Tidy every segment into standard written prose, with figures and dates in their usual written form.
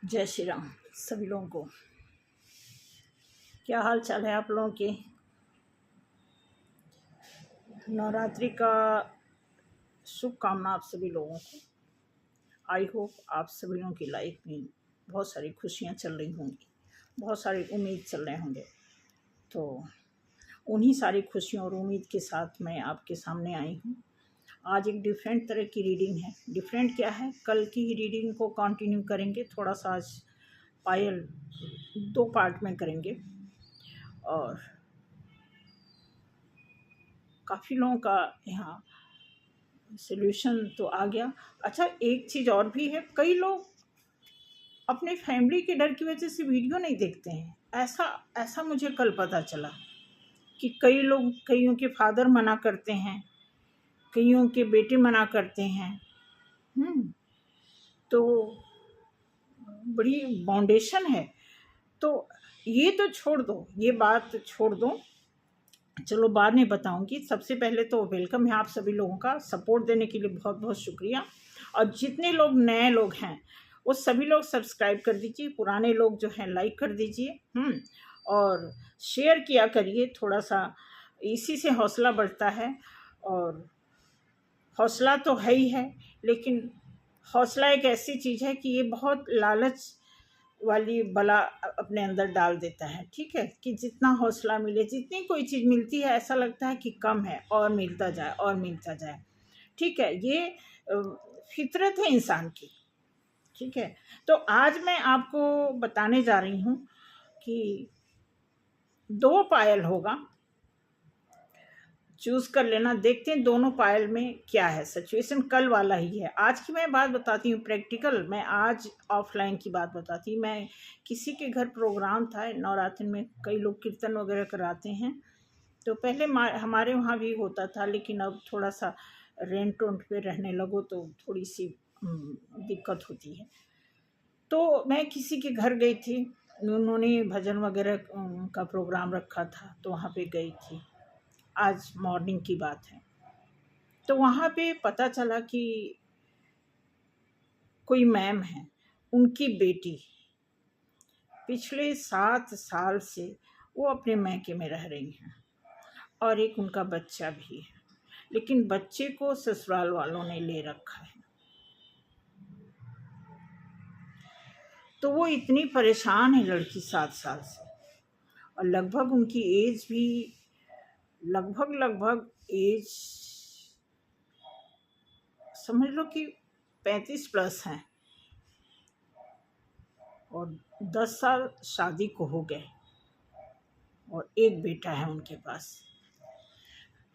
जय श्री राम सभी लोगों को। क्या हाल चाल है आप लोगों के? नवरात्रि का शुभकामना आप सभी लोगों को। आई होप आप सभी लोगों की लाइफ में बहुत सारी खुशियाँ चल रही होंगी, बहुत सारी उम्मीद चल रहे होंगे। तो उन्हीं सारी खुशियों और उम्मीद के साथ मैं आपके सामने आई हूँ। आज एक डिफरेंट तरह की रीडिंग है। डिफरेंट क्या है, कल की ही रीडिंग को कंटिन्यू करेंगे। थोड़ा सा आज पायल 2 पार्ट में करेंगे और काफ़ी लोगों का यहाँ सॉल्यूशन तो आ गया। अच्छा, एक चीज़ और भी है, कई लोग अपने फैमिली के डर की वजह से वीडियो नहीं देखते हैं। ऐसा मुझे कल पता चला कि कई लोग, कईयों के फादर मना करते हैं, कईयों के बेटे मना करते हैं। तो बड़ी बाउंडेशन है। तो ये तो छोड़ दो, ये बात छोड़ दो, चलो बाद में बताऊंगी। सबसे पहले तो वेलकम है आप सभी लोगों का। सपोर्ट देने के लिए बहुत बहुत शुक्रिया। और जितने लोग नए लोग हैं वो सभी लोग सब्सक्राइब कर दीजिए, पुराने लोग जो हैं लाइक कर दीजिए और शेयर किया करिए। थोड़ा सा इसी से हौसला बढ़ता है। और हौसला तो है ही है, लेकिन हौसला एक ऐसी चीज़ है कि ये बहुत लालच वाली बला अपने अंदर डाल देता है। ठीक है, कि जितना हौसला मिले, जितनी कोई चीज़ मिलती है ऐसा लगता है कि कम है, और मिलता जाए और मिलता जाए। ठीक है, ये फितरत है इंसान की। ठीक है, तो आज मैं आपको बताने जा रही हूँ कि 2 पायल होगा, चूज कर लेना। देखते हैं दोनों पायल में क्या है सिचुएशन। कल वाला ही है, आज की मैं बात बताती हूँ प्रैक्टिकल। मैं आज ऑफलाइन की बात बताती हूँ। मैं किसी के घर प्रोग्राम था नवरात्र में, कई लोग कीर्तन वगैरह कराते हैं। तो पहले हमारे वहाँ भी होता था, लेकिन अब थोड़ा सा रेंट वेंट पे रहने लगो तो थोड़ी सी दिक्कत होती है। तो मैं किसी के घर गई थी, उन्होंने भजन वगैरह का प्रोग्राम रखा था, तो वहाँ पे गई थी। आज मॉर्निंग की बात है। तो वहाँ पे पता चला कि कोई मैम है, उनकी बेटी पिछले 7 साल से वो अपने मैके में रह रही हैं, और एक उनका बच्चा भी है, लेकिन बच्चे को ससुराल वालों ने ले रखा है। तो वो इतनी परेशान है लड़की 7 साल से, और लगभग उनकी एज भी लगभग एज समझ लो कि 35 प्लस हैं, और 10 साल शादी को हो गए, और एक बेटा है उनके पास।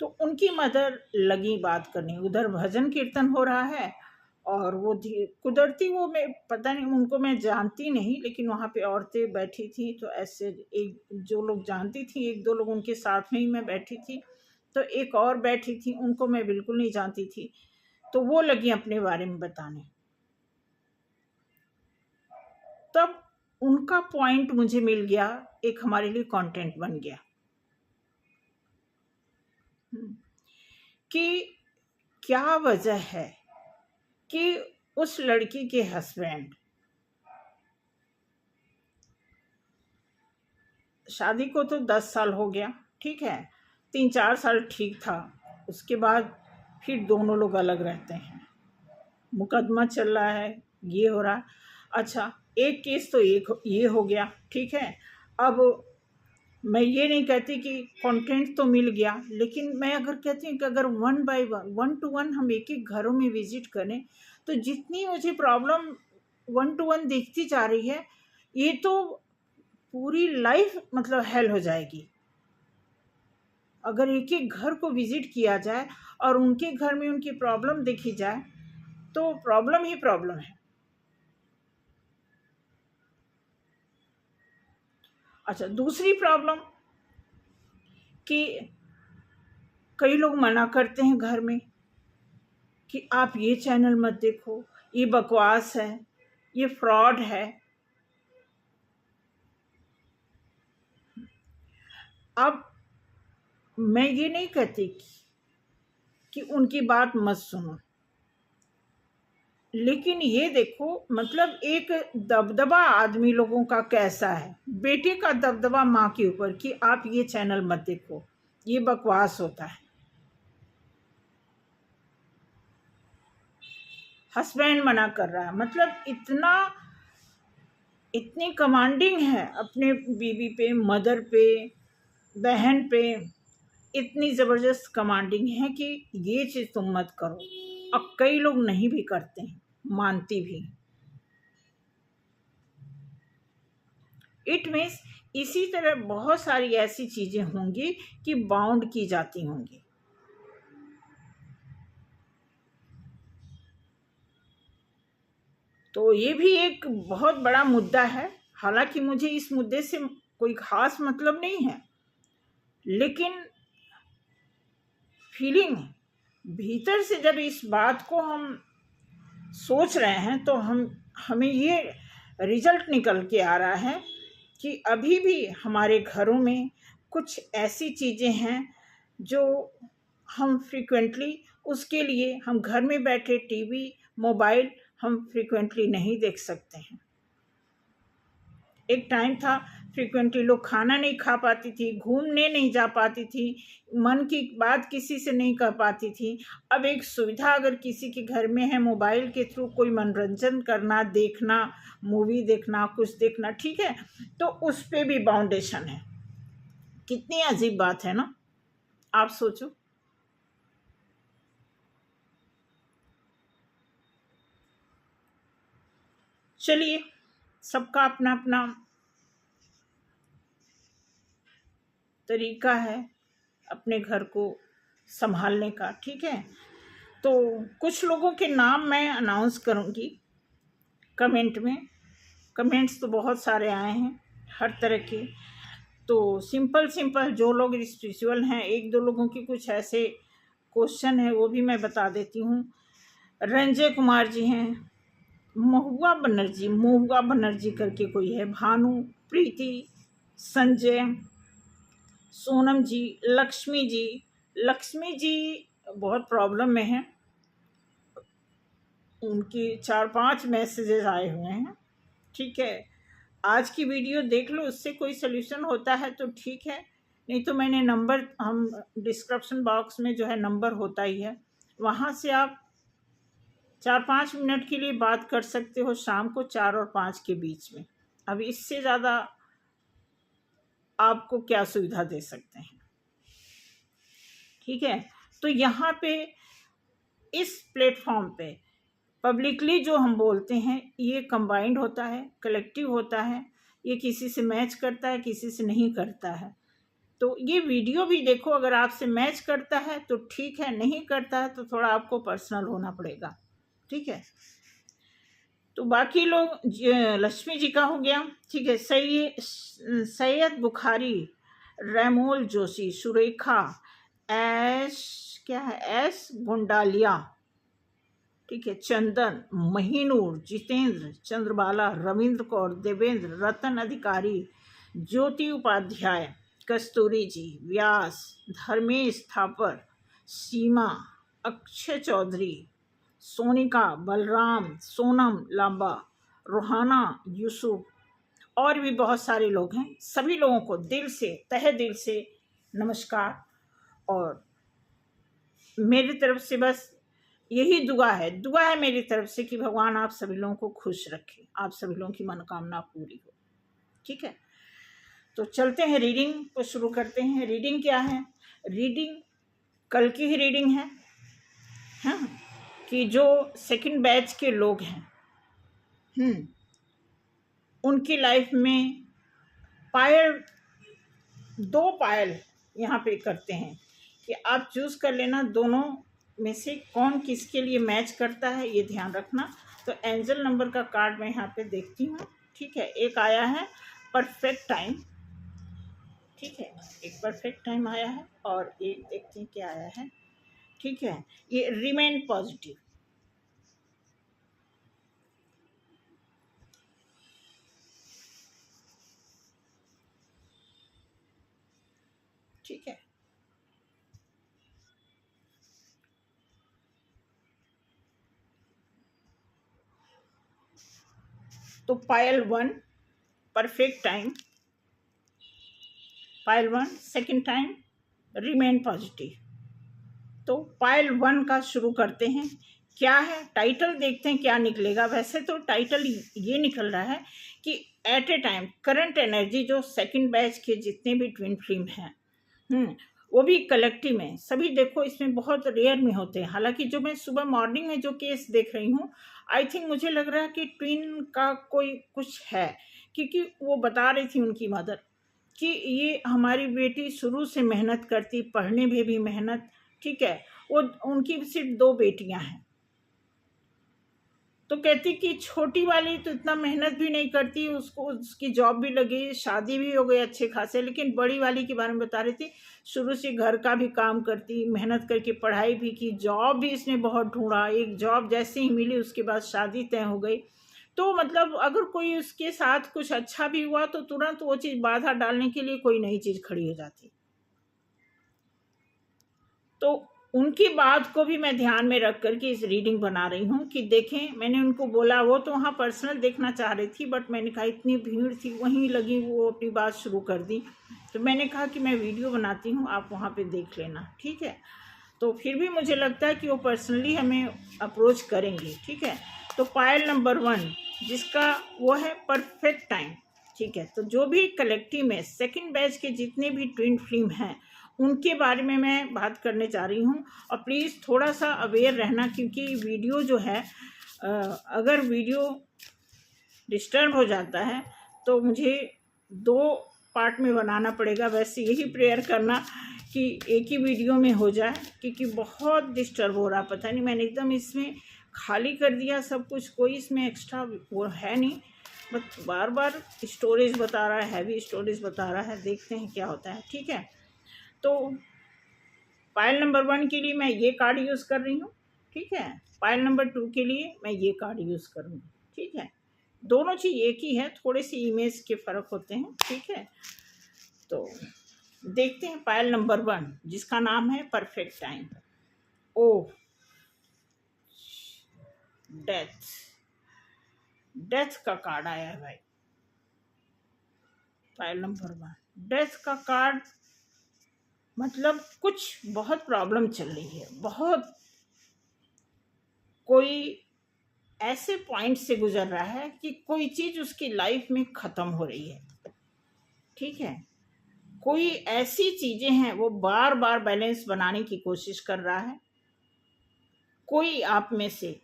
तो उनकी मदर लगी बात करने, उधर भजन कीर्तन हो रहा है, और वो कुदरती, वो मैं पता नहीं, उनको मैं जानती नहीं, लेकिन वहाँ पे औरतें बैठी थी। तो ऐसे एक जो लोग जानती थी, 1-2 लोग उनके साथ में ही मैं बैठी थी। तो एक और बैठी थी, उनको मैं बिल्कुल नहीं जानती थी। तो वो लगी अपने बारे में बताने। तब उनका पॉइंट मुझे मिल गया, एक हमारे लिए कंटेंट बन गया कि क्या वजह है कि उस लड़की के हस्बैंड, शादी को तो 10 साल हो गया, ठीक है, 3-4 साल ठीक था, उसके बाद फिर दोनों लोग अलग रहते हैं, मुकदमा चल रहा है, ये हो रहा है। अच्छा, एक केस तो एक ये हो गया, ठीक है। अब मैं ये नहीं कहती कि कंटेंट तो मिल गया, लेकिन मैं अगर कहती हूँ कि अगर 1 बाय 1 to 1 हम एक एक घरों में विजिट करें, तो जितनी मुझे प्रॉब्लम 1 to 1 दिखती जा रही है, ये तो पूरी लाइफ मतलब हेल हो जाएगी। अगर एक एक घर को विजिट किया जाए और उनके घर में उनकी प्रॉब्लम देखी जाए, तो प्रॉब्लम ही प्रॉब्लम है। अच्छा, दूसरी प्रॉब्लम कि कई लोग मना करते हैं घर में कि आप ये चैनल मत देखो, ये बकवास है, ये फ्रॉड है। अब मैं ये नहीं कहती कि उनकी बात मत सुनो, लेकिन ये देखो, मतलब एक दबदबा आदमी लोगों का कैसा है, बेटे का दबदबा माँ के ऊपर कि आप ये चैनल मत देखो, ये बकवास होता है। हस्बैंड मना कर रहा है, मतलब इतनी कमांडिंग है अपने बीवी पे, मदर पे, बहन पे, इतनी ज़बरदस्त कमांडिंग है कि ये चीज़ तुम मत करो। अब कई लोग नहीं भी करते हैं, मानती भी। इट मीन्स इसी तरह बहुत सारी ऐसी चीज़ें होंगी कि बाउंड की जाती होंगी। तो ये भी एक बहुत बड़ा मुद्दा है। हालांकि मुझे इस मुद्दे से कोई खास मतलब नहीं है, लेकिन फीलिंग भीतर से जब इस बात को हम सोच रहे हैं तो हमें ये रिजल्ट निकल के आ रहा है कि अभी भी हमारे घरों में कुछ ऐसी चीज़ें हैं जो हम फ्रीक्वेंटली, उसके लिए हम घर में बैठे टीवी, मोबाइल हम फ्रीक्वेंटली नहीं देख सकते हैं। एक टाइम था फ्रीक्वेंटली लोग खाना नहीं खा पाती थी, घूमने नहीं जा पाती थी, मन की बात किसी से नहीं कर पाती थी। अब एक सुविधा अगर किसी के घर में है, मोबाइल के थ्रू कोई मनोरंजन करना, देखना, मूवी देखना, कुछ देखना, ठीक है, तो उस पे भी बाउंडेशन है। कितनी अजीब बात है ना, आप सोचो। चलिए, सबका अपना अपना तरीका है अपने घर को संभालने का, ठीक है। तो कुछ लोगों के नाम मैं अनाउंस करूंगी कमेंट में। कमेंट्स तो बहुत सारे आए हैं हर तरह के। तो सिंपल सिंपल जो लोग स्पिरिचुअल हैं, एक दो लोगों की कुछ ऐसे क्वेश्चन है वो भी मैं बता देती हूँ। रंजय कुमार जी हैं, महुआ बनर्जी करके कोई है, भानु, प्रीति, संजय, सोनम जी, लक्ष्मी जी बहुत प्रॉब्लम में है, उनकी 4-5 मैसेजेस आए हुए हैं, ठीक है। आज की वीडियो देख लो, उससे कोई सोल्यूशन होता है तो ठीक है, नहीं तो मैंने नंबर, हम डिस्क्रिप्शन बॉक्स में जो है नंबर होता ही है, वहाँ से आप 4-5 मिनट के लिए बात कर सकते हो, शाम को 4 और 5 के बीच में। अब इससे ज़्यादा आपको क्या सुविधा दे सकते हैं, ठीक है। तो यहाँ पे इस प्लेटफॉर्म पे पब्लिकली जो हम बोलते हैं ये कंबाइंड होता है, कलेक्टिव होता है, ये किसी से मैच करता है, किसी से नहीं करता है। तो ये वीडियो भी देखो, अगर आपसे मैच करता है तो ठीक है, नहीं करता है तो थोड़ा आपको पर्सनल होना पड़ेगा, ठीक है। तो बाकी लोग, लक्ष्मी जी का हो गया, ठीक है। सैयद बुखारी, रैमोल जोशी, सुरेखा, एस क्या है, एस गुंडालिया, ठीक है, चंदन, महीनूर, जितेंद्र, चंद्रबाला, रविंद्र कौर, देवेंद्र, रतन अधिकारी, ज्योति उपाध्याय, कस्तूरी जी, व्यास, धर्मेश थापर, सीमा, अक्षय चौधरी, सोनिका, बलराम, सोनम लांबा, रोहाना, यूसुफ, और भी बहुत सारे लोग हैं। सभी लोगों को दिल से, तहे दिल से नमस्कार। और मेरी तरफ से बस यही दुआ है मेरी तरफ से कि भगवान आप सभी लोगों को खुश रखे, आप सभी लोगों की मनोकामना पूरी हो, ठीक है। तो चलते हैं, रीडिंग को शुरू करते हैं। रीडिंग क्या है, रीडिंग कल की ही रीडिंग है, हाँ, कि जो सेकंड बैच के लोग हैं, उनकी लाइफ में पायल, 2 पायल यहाँ पे करते हैं कि आप चूज कर लेना दोनों में से कौन किसके लिए मैच करता है, ये ध्यान रखना। तो एंजल नंबर का कार्ड मैं यहाँ पे देखती हूँ, ठीक है। एक आया है परफेक्ट टाइम, ठीक है, एक परफेक्ट टाइम आया है, और एक देखते हैं क्या आया है, ठीक है, ये रिमेन पॉजिटिव, ठीक है। तो पायल 1 परफेक्ट टाइम, पायल 1 सेकंड टाइम रिमेन पॉजिटिव। तो पायल 1 का शुरू करते हैं। क्या है टाइटल, देखते हैं क्या निकलेगा। वैसे तो टाइटल ये निकल रहा है कि at a time current energy, जो सेकंड बैच के जितने भी ट्विन फ्लेम हैं, वो भी कलेक्टिव में, सभी देखो इसमें बहुत रेयर में होते हैं। हालांकि जो मैं सुबह मॉर्निंग में जो केस देख रही हूँ, आई थिंक मुझे लग रहा है कि ट्विन का कोई कुछ है, क्योंकि वो बता रही थी उनकी मदर कि ये हमारी बेटी शुरू से मेहनत करती, पढ़ने में भी मेहनत, ठीक है। वो उनकी सिर्फ 2 बेटियां हैं। तो कहती कि छोटी वाली तो इतना मेहनत भी नहीं करती, उसको उसकी जॉब भी लगी, शादी भी हो गई अच्छे खासे, लेकिन बड़ी वाली के बारे में बता रही थी शुरू से घर का भी काम करती, मेहनत करके पढ़ाई भी की, जॉब भी इसने बहुत ढूंढा, एक जॉब जैसे ही मिली उसके बाद शादी तय हो गई। तो मतलब अगर कोई उसके साथ कुछ अच्छा भी हुआ तो तुरंत वो चीज़ बाधा डालने के लिए कोई नई चीज़ खड़ी हो जाती। तो उनकी बात को भी मैं ध्यान में रख करके इस रीडिंग बना रही हूँ कि देखें। मैंने उनको बोला, वो तो वहाँ पर्सनल देखना चाह रही थी, बट मैंने कहा इतनी भीड़ थी, वहीं लगी, वो अपनी बात शुरू कर दी। तो मैंने कहा कि मैं वीडियो बनाती हूँ, आप वहाँ पे देख लेना, ठीक है। तो फिर भी मुझे लगता है कि वो पर्सनली हमें अप्रोच करेंगे, ठीक है। तो पायल नंबर 1 जिसका वो है परफेक्ट टाइम, ठीक है। तो जो भी कलेक्टिव में सेकंड बैच के जितने भी ट्विन फ्लेम हैं, उनके बारे में मैं बात करने जा रही हूँ। और प्लीज़ थोड़ा सा अवेयर रहना, क्योंकि वीडियो जो है, अगर वीडियो डिस्टर्ब हो जाता है तो मुझे 2 पार्ट में बनाना पड़ेगा। वैसे यही प्रेयर करना कि एक ही वीडियो में हो जाए, क्योंकि बहुत डिस्टर्ब हो रहा, पता नहीं, मैंने एकदम इसमें खाली कर दिया सब कुछ, कोई इसमें एक्स्ट्रा वो है नहीं, बस बार बार स्टोरेज बता रहा है, हैवी स्टोरेज बता रहा है। देखते हैं क्या होता है, ठीक है। तो पायल नंबर 1 के लिए मैं ये कार्ड यूज़ कर रही हूँ, ठीक है। पायल नंबर 2 के लिए मैं ये कार्ड यूज़ करूँगी, ठीक है। दोनों चीज़ एक ही है, थोड़े से इमेज के फ़र्क होते हैं, ठीक है। तो देखते हैं पायल नंबर 1 जिसका नाम है perfect time. Oh death, death का कार्ड आया है भाई। पायल नंबर 1 डेथ का कार्ड, मतलब कुछ बहुत प्रॉब्लम चल रही है, बहुत कोई ऐसे पॉइंट से गुजर रहा है कि कोई चीज़ उसकी लाइफ में ख़त्म हो रही है, ठीक है। कोई ऐसी चीज़ें हैं वो बार बार बैलेंस बनाने की कोशिश कर रहा है। कोई आप में से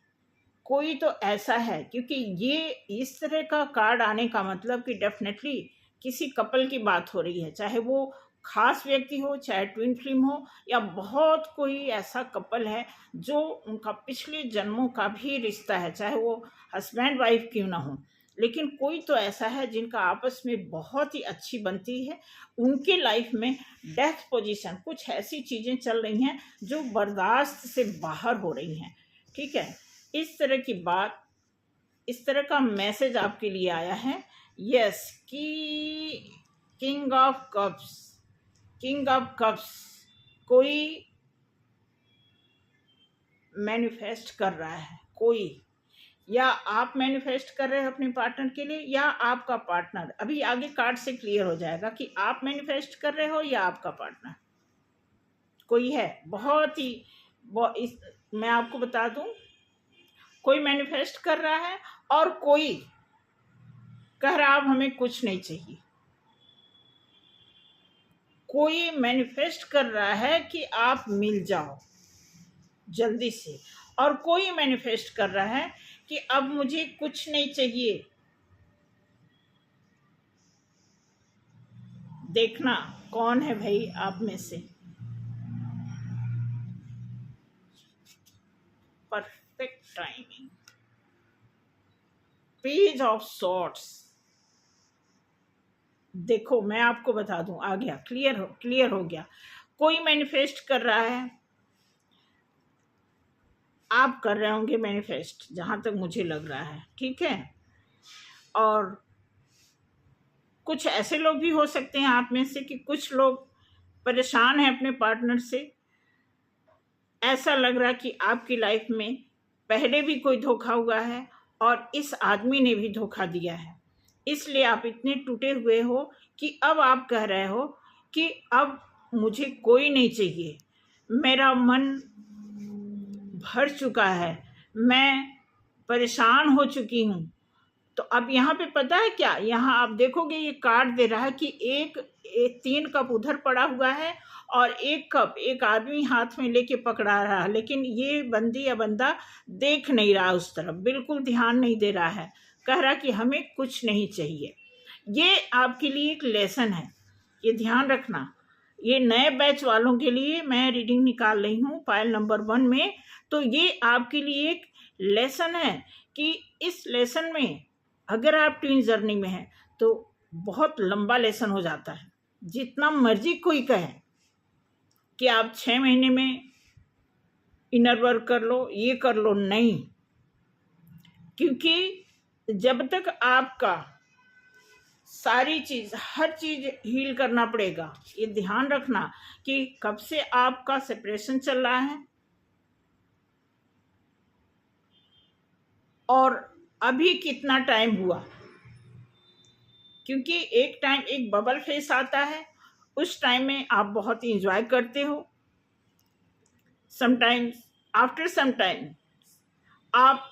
कोई तो ऐसा है, क्योंकि ये इस तरह का कार्ड आने का मतलब कि डेफिनेटली किसी कपल की बात हो रही है, चाहे वो खास व्यक्ति हो, चाहे ट्विन फ्लेम हो, या बहुत कोई ऐसा कपल है जो उनका पिछले जन्मों का भी रिश्ता है, चाहे वो हस्बैंड वाइफ क्यों ना हो, लेकिन कोई तो ऐसा है जिनका आपस में बहुत ही अच्छी बनती है। उनके लाइफ में डेथ पोजीशन, कुछ ऐसी चीज़ें चल रही हैं जो बर्दाश्त से बाहर हो रही हैं, ठीक है। इस तरह की बात, इस तरह का मैसेज आपके लिए आया है। यस, कि king of cups, king of cups कोई मैनिफेस्ट कर रहा है, कोई, या आप मैनिफेस्ट कर रहे हैं अपने पार्टनर के लिए, या आपका पार्टनर। अभी आगे कार्ड से क्लियर हो जाएगा कि आप मैनिफेस्ट कर रहे हो या आपका पार्टनर कोई है। बहुत ही मैं आपको बता दूं, कोई मैनिफेस्ट कर रहा है और कोई कह रहा अब हमें कुछ नहीं चाहिए। कोई मैनिफेस्ट कर रहा है कि आप मिल जाओ जल्दी से, और कोई मैनिफेस्ट कर रहा है कि अब मुझे कुछ नहीं चाहिए। देखना कौन है भाई आप में से। Perfect timing, page of swords. देखो मैं आपको बता दूं, आ गया, क्लियर हो गया। कोई मैनिफेस्ट कर रहा है, आप कर रहे होंगे मैनिफेस्ट, जहां तक मुझे लग रहा है, ठीक है। और कुछ ऐसे लोग भी हो सकते हैं आप में से कि कुछ लोग परेशान हैं अपने पार्टनर से। ऐसा लग रहा है कि आपकी लाइफ में पहले भी कोई धोखा हुआ है और इस आदमी ने भी धोखा दिया है, इसलिए आप इतने टूटे हुए हो कि अब आप कह रहे हो कि अब मुझे कोई नहीं चाहिए, मेरा मन भर चुका है, मैं परेशान हो चुकी हूँ। तो अब यहाँ पे पता है क्या, यहाँ आप देखोगे ये कार्ड दे रहा है कि एक 3 कप उधर पड़ा हुआ है और 1 कप एक आदमी हाथ में लेके पकड़ा रहा है, लेकिन ये बंदी या बंदा देख नहीं रहा उस तरफ, बिल्कुल ध्यान नहीं दे रहा है, कह रहा कि हमें कुछ नहीं चाहिए। ये आपके लिए एक लेसन है, ये ध्यान रखना। ये नए बैच वालों के लिए मैं रीडिंग निकाल रही हूँ पायल नंबर 1 में। तो ये आपके लिए एक लेसन है कि इस लेसन में अगर आप ट्विन जर्नी में हैं तो बहुत लंबा लेसन हो जाता है। जितना मर्जी कोई कहे कि आप 6 महीने में इनर वर्क कर लो, ये कर लो, नहीं, क्योंकि जब तक आपका सारी चीज, हर चीज हील करना पड़ेगा। ये ध्यान रखना कि कब से आपका सेपरेशन चल रहा है और अभी कितना टाइम हुआ, क्योंकि एक टाइम एक बबल फेस आता है, उस टाइम में आप बहुत इंजॉय करते हो, समटाइम्स आफ्टर सम टाइम आप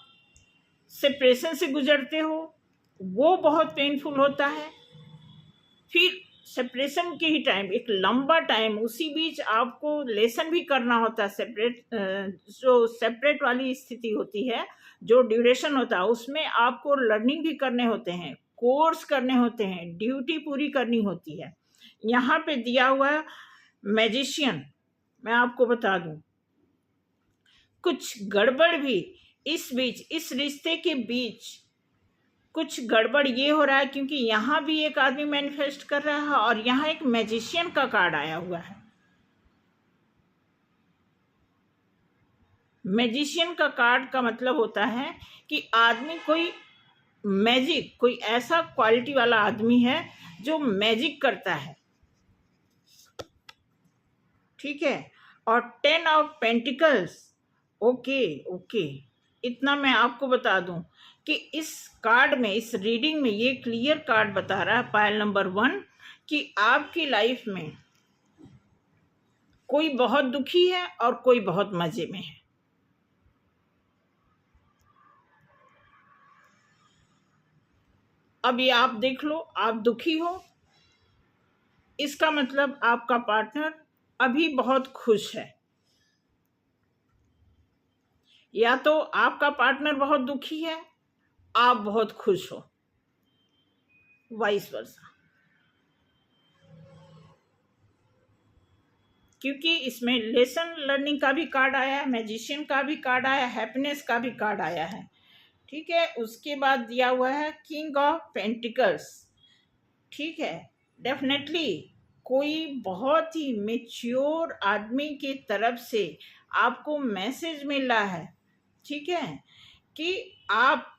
सेपरेशन से गुजरते हो, वो बहुत पेनफुल होता है। फिर सेपरेशन के ही टाइम एक लंबा टाइम, उसी बीच आपको लेसन भी करना होता है। जो सेपरेट वाली स्थिति होती है, जो ड्यूरेशन होता है, उसमें आपको लर्निंग भी करने होते हैं, कोर्स करने होते हैं, ड्यूटी पूरी करनी होती है। यहाँ पे दिया हुआ है मैजिशियन, मैं आपको बता दूं कुछ गड़बड़ भी इस बीच, इस रिश्ते के बीच कुछ गड़बड़ ये हो रहा है, क्योंकि यहाँ भी एक आदमी मैनिफेस्ट कर रहा है और यहाँ एक मैजिशियन का कार्ड आया हुआ है। मैजिशियन का कार्ड का मतलब होता है कि आदमी कोई मैजिक, कोई ऐसा क्वालिटी वाला आदमी है जो मैजिक करता है, ठीक है। और 10 ऑफ पेंटिकल्स, ओके, इतना मैं आपको बता दूं कि इस कार्ड में, इस रीडिंग में ये क्लियर कार्ड बता रहा है पायल नंबर 1 कि आपकी लाइफ में कोई बहुत दुखी है और कोई बहुत मजे में है। अब ये आप देख लो, आप दुखी हो, इसका मतलब आपका पार्टनर अभी बहुत खुश है, या तो आपका पार्टनर बहुत दुखी है, आप बहुत खुश हो, वाइस वर्सा। क्योंकि इसमें लेसन लर्निंग का भी कार्ड आया है, मैजिशियन का भी कार्ड आया है, हैप्पीनेस का भी कार्ड आया है, ठीक है। उसके बाद दिया हुआ है किंग ऑफ पेंटिकल्स, ठीक है। डेफिनेटली कोई बहुत ही मेच्योर आदमी की तरफ से आपको मैसेज मिल रहा है, ठीक है, कि आप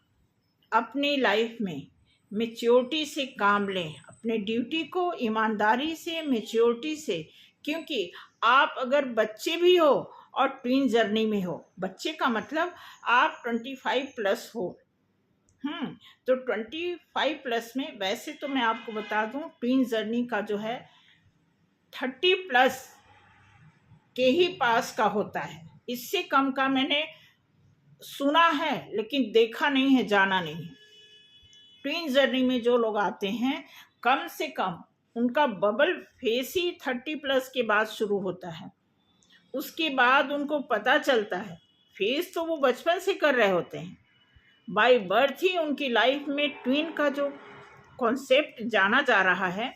अपनी लाइफ में मेच्योरिटी से काम लें, अपने ड्यूटी को ईमानदारी से, मेच्योरिटी से। क्योंकि आप अगर बच्चे भी हो और ट्विन जर्नी में हो, बच्चे का मतलब आप 25 प्लस हो, तो 25 प्लस में, वैसे तो मैं आपको बता दूं ट्विन जर्नी का जो है 30 प्लस के ही पास का होता है, इससे कम का मैंने सुना है लेकिन देखा नहीं है, जाना नहीं है। ट्विन जर्नी में जो लोग आते हैं, कम से कम उनका बबल फेस ही 30 प्लस के बाद शुरू होता है। उसके बाद उनको पता चलता है, फेस तो वो बचपन से कर रहे होते हैं, बाय बर्थ ही उनकी लाइफ में ट्विन का जो कॉन्सेप्ट जाना जा रहा है।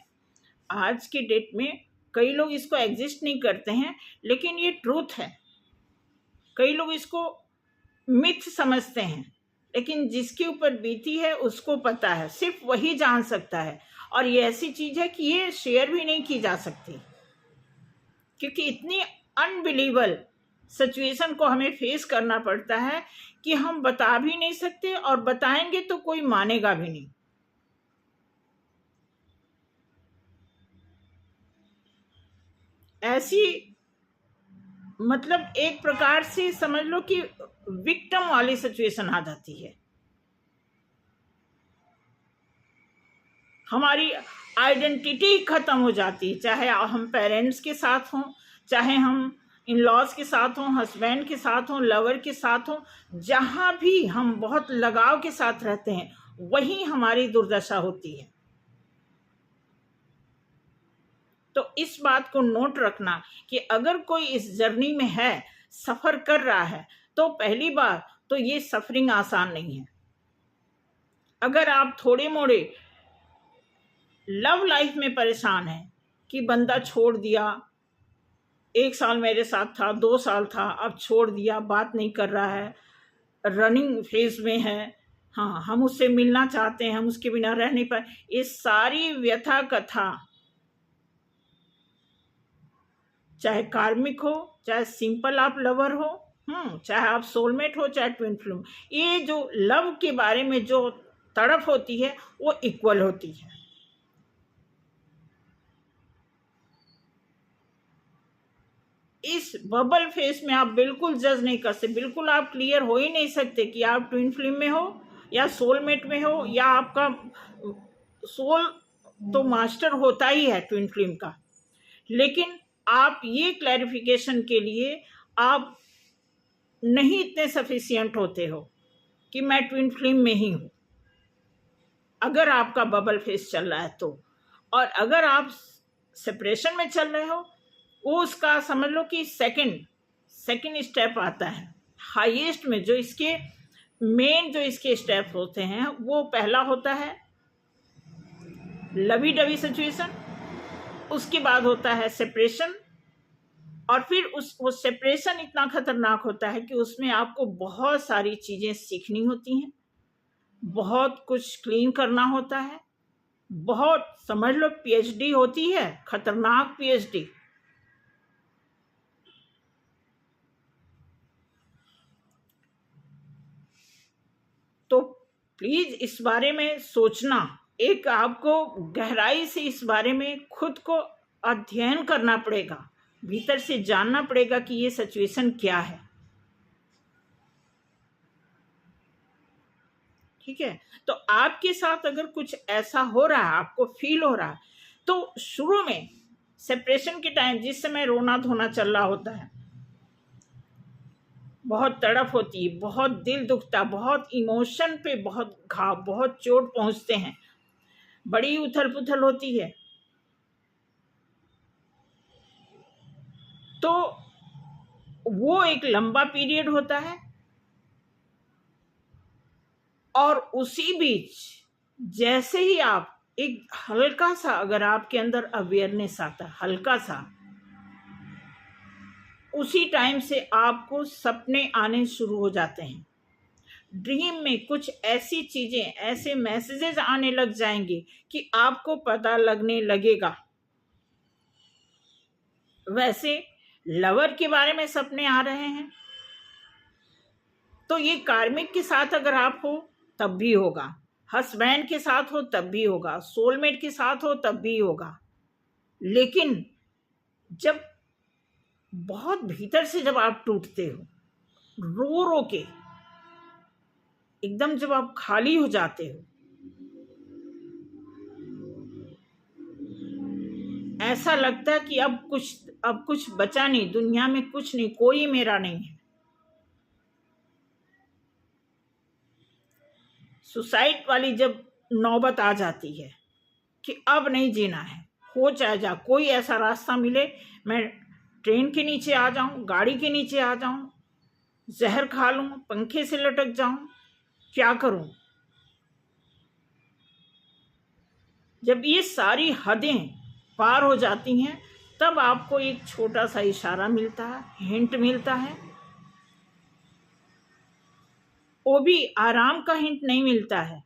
आज के डेट में कई लोग इसको एग्जिस्ट नहीं करते हैं, लेकिन ये ट्रूथ है। कई लोग इसको मिथ समझते हैं, लेकिन जिसके ऊपर बीती है उसको पता है, सिर्फ वही जान सकता है। और ये ऐसी चीज है कि ये शेयर भी नहीं की जा सकती, क्योंकि इतनी अनबिलीवेबल सिचुएशन को हमें फेस करना पड़ता है कि हम बता भी नहीं सकते, और बताएंगे तो कोई मानेगा भी नहीं। ऐसी, मतलब एक प्रकार से समझ लो कि विक्टिम वाली सिचुएशन आ जाती है। हमारी आइडेंटिटी ख़त्म हो जाती है, चाहे हम पेरेंट्स के साथ हों, चाहे हम इन लॉज के साथ हों, हस्बैंड के साथ हों, लवर के साथ हों, जहाँ भी हम बहुत लगाव के साथ रहते हैं वहीं हमारी दुर्दशा होती है। तो इस बात को नोट रखना कि अगर कोई इस जर्नी में है, सफ़र कर रहा है, तो पहली बात तो ये सफरिंग आसान नहीं है। अगर आप थोड़े मोड़े लव लाइफ में परेशान हैं कि बंदा छोड़ दिया, 1 साल मेरे साथ था, 2 साल था, अब छोड़ दिया, बात नहीं कर रहा है, रनिंग फेज में है, हाँ हम उससे मिलना चाहते हैं, हम उसके बिना रह नहीं पाए, ये सारी व्यथा कथा, चाहे कार्मिक हो, चाहे सिंपल आप लवर हो, चाहे आप सोलमेट हो, चाहे ट्विन फ्लेम, ये जो लव के बारे में जो तड़प होती है वो इक्वल होती है। इस बबल फेस में आप बिल्कुल जज नहीं कर सकते, बिल्कुल आप क्लियर हो ही नहीं सकते कि आप ट्विन फ्लेम में हो या सोलमेट में हो, या आपका सोल तो मास्टर होता ही है ट्विन फ्लेम का, लेकिन आप ये क्लैरिफिकेशन के लिए आप नहीं इतने सफिशिएंट होते हो कि मैं ट्विन फ्लेम में ही हूँ, अगर आपका बबल फेस चल रहा है तो। और अगर आप सेपरेशन में चल रहे हो, वो उसका समझ लो कि सेकंड स्टेप आता है हाईएस्ट में। जो इसके मेन जो इसके स्टेप होते हैं, वो पहला होता है लवी डवी सिचुएशन, उसके बाद होता है सेपरेशन, और फिर वो सेपरेशन इतना खतरनाक होता है कि उसमें आपको बहुत सारी चीज़ें सीखनी होती हैं, बहुत कुछ क्लीन करना होता है, बहुत समझ लो पीएचडी होती है, खतरनाक पीएचडी। तो प्लीज इस बारे में सोचना, एक आपको गहराई से इस बारे में खुद को अध्ययन करना पड़ेगा, भीतर से जानना पड़ेगा कि ये सिचुएशन क्या है। ठीक है, तो आपके साथ अगर कुछ ऐसा हो रहा है, आपको फील हो रहा है, तो शुरू में सेपरेशन के टाइम जिस समय रोना धोना चल रहा होता है, बहुत तड़प होती है, बहुत दिल दुखता, बहुत इमोशन पे बहुत घाव, बहुत चोट पहुंचते हैं, बड़ी उथल पुथल होती है, तो वो एक लंबा पीरियड होता है। और उसी बीच जैसे ही आप एक हल्का सा, अगर आपके अंदर अवेयरनेस आता है हल्का सा, उसी टाइम से आपको सपने आने शुरू हो जाते हैं। ड्रीम में कुछ ऐसी चीजें, ऐसे मैसेजेस आने लग जाएंगे कि आपको पता लगने लगेगा। वैसे लवर के बारे में सपने आ रहे हैं तो ये कार्मिक के साथ अगर आप हो तब भी होगा, हस्बैंड के साथ हो तब भी होगा, सोलमेट के साथ हो तब भी होगा। लेकिन जब बहुत भीतर से जब आप टूटते हो, रो रो के एकदम जब आप खाली हो जाते हो, ऐसा लगता है कि अब कुछ बचा नहीं, दुनिया में कुछ नहीं, कोई मेरा नहीं है। सुसाइड वाली जब नौबत आ जाती है कि अब नहीं जीना है, हो चाहे जा, कोई ऐसा रास्ता मिले, मैं ट्रेन के नीचे आ जाऊं, गाड़ी के नीचे आ जाऊं, जहर खा लूं, पंखे से लटक जाऊं, क्या करूं। जब ये सारी हदें पार हो जाती हैं, तब आपको एक छोटा सा इशारा मिलता है, हिंट मिलता है। वो भी आराम का हिंट नहीं मिलता है,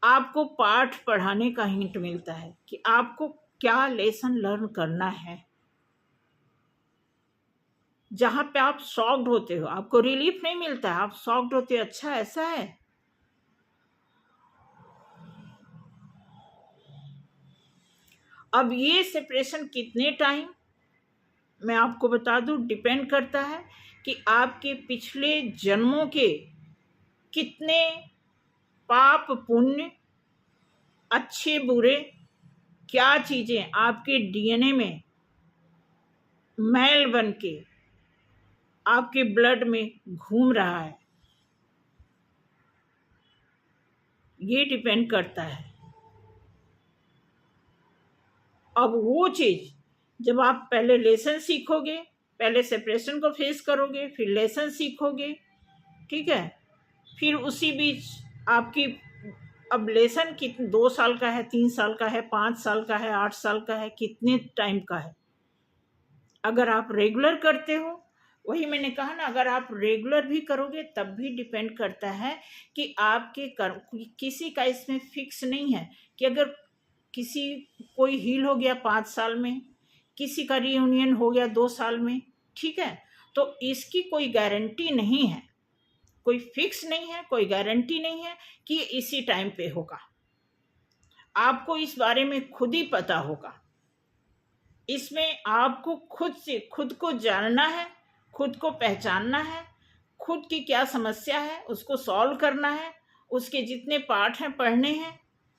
आपको पाठ पढ़ाने का हिंट मिलता है कि आपको क्या लेसन लर्न करना है। जहां पे आप शॉक्ड होते हो, आपको रिलीफ नहीं मिलता है, आप शॉक्ड होते हो, अच्छा ऐसा है। अब ये सेपरेशन कितने टाइम, मैं आपको बता दूं, डिपेंड करता है कि आपके पिछले जन्मों के कितने पाप पुण्य अच्छे बुरे क्या चीज़ें आपके डीएनए में मैल बन के आपके ब्लड में घूम रहा है, ये डिपेंड करता है। अब वो चीज़ जब आप पहले लेसन सीखोगे, पहले सेपरेशन को फेस करोगे, फिर लेसन सीखोगे, ठीक है, फिर उसी बीच आपकी अब लेसन कितने 2 साल का है, 3 साल का है, 5 साल का है, 8 साल का है, कितने टाइम का है। अगर आप रेगुलर करते हो, वही मैंने कहा ना, अगर आप रेगुलर भी करोगे तब भी डिपेंड करता है कि आपके कर्म, किसी का इसमें फिक्स नहीं है कि अगर किसी कोई हील हो गया 5 साल में, किसी का रियूनियन हो गया 2 साल में, ठीक है, तो इसकी कोई गारंटी नहीं है, कोई फिक्स नहीं है, कोई गारंटी नहीं है कि इसी टाइम पे होगा। आपको इस बारे में खुद ही पता होगा। इसमें आपको खुद से खुद को जानना है, खुद को पहचानना है, खुद की क्या समस्या है उसको सॉल्व करना है, उसके जितने पार्ट हैं पढ़ने हैं,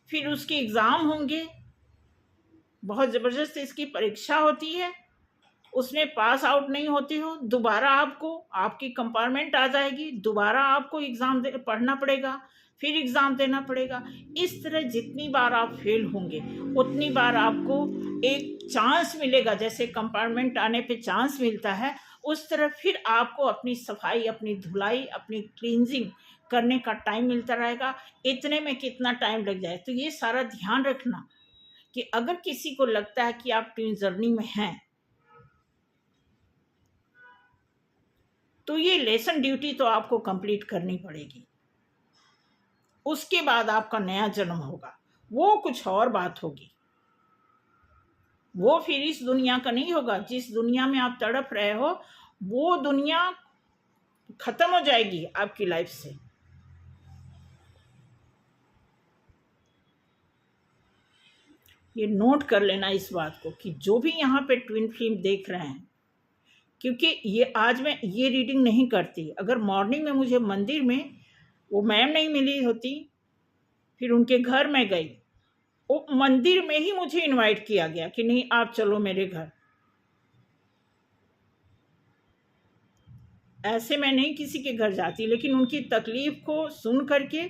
फिर उसके एग्ज़ाम होंगे, बहुत ज़बरदस्त इसकी परीक्षा होती है, उसमें पास आउट नहीं होती हो, दोबारा आपको आपकी कंपार्टमेंट आ जाएगी, दोबारा आपको एग्ज़ाम पढ़ना पड़ेगा, फिर एग्ज़ाम देना पड़ेगा। इस तरह जितनी बार आप फेल होंगे उतनी बार आपको एक चांस मिलेगा, जैसे कंपार्टमेंट आने पे चांस मिलता है, उस तरह फिर आपको अपनी सफाई, अपनी धुलाई, अपनी क्लींजिंग करने का टाइम मिलता रहेगा। इतने में कितना टाइम लग जाए, तो ये सारा ध्यान रखना कि अगर किसी को लगता है कि आप ट्विन जर्नी में हैं, तो ये लेसन ड्यूटी तो आपको कंप्लीट करनी पड़ेगी। उसके बाद आपका नया जन्म होगा, वो कुछ और बात होगी, वो फिर इस दुनिया का नहीं होगा। जिस दुनिया में आप तड़प रहे हो वो दुनिया खत्म हो जाएगी आपकी लाइफ से। ये नोट कर लेना इस बात को कि जो भी यहाँ पे ट्विन फिल्म देख रहे हैं, क्योंकि ये आज मैं ये रीडिंग नहीं करती। अगर मॉर्निंग में मुझे मंदिर में वो मैम नहीं मिली होती, फिर उनके घर में गई, वो मंदिर में ही मुझे इनवाइट किया गया कि नहीं आप चलो मेरे घर। ऐसे मैं नहीं किसी के घर जाती, लेकिन उनकी तकलीफ को सुन करके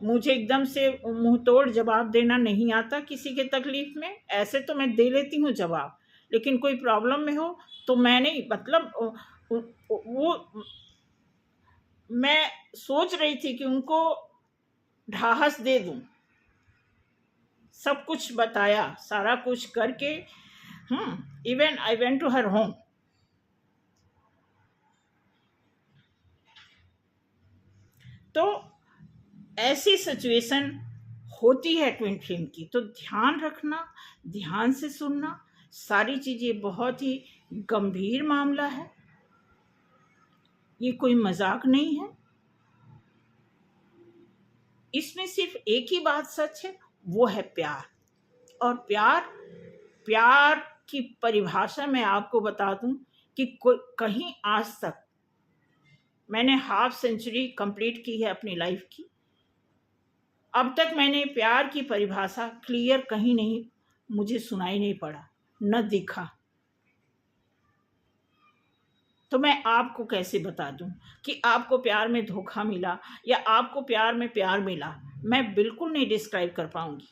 मुझे एकदम से मुंह तोड़ जवाब देना नहीं आता किसी के तकलीफ में। ऐसे तो मैं दे लेती हूँ जवाब, लेकिन कोई प्रॉब्लम में हो तो मैं नहीं, मतलब वो मैं सोच रही थी कि उनको ढाहस दे दूं, सब कुछ बताया, सारा कुछ करके, even I went to her home. तो ऐसी सिचुएशन होती है ट्विन फ्लेम की, तो ध्यान रखना, ध्यान से सुनना, सारी चीज़ें बहुत ही गंभीर मामला है, ये कोई मजाक नहीं है। इसमें सिर्फ एक ही बात सच है, वो है प्यार। और प्यार की परिभाषा मैं आपको बता दूं कि कहीं आज तक मैंने हाफ सेंचुरी कंप्लीट की है अपनी लाइफ की, अब तक मैंने प्यार की परिभाषा क्लियर कहीं नहीं मुझे सुनाई नहीं पड़ा, न दिखा। तो मैं आपको कैसे बता दूं कि आपको प्यार में धोखा मिला या आपको प्यार में प्यार मिला, मैं बिल्कुल नहीं डिस्क्राइब कर पाऊंगी।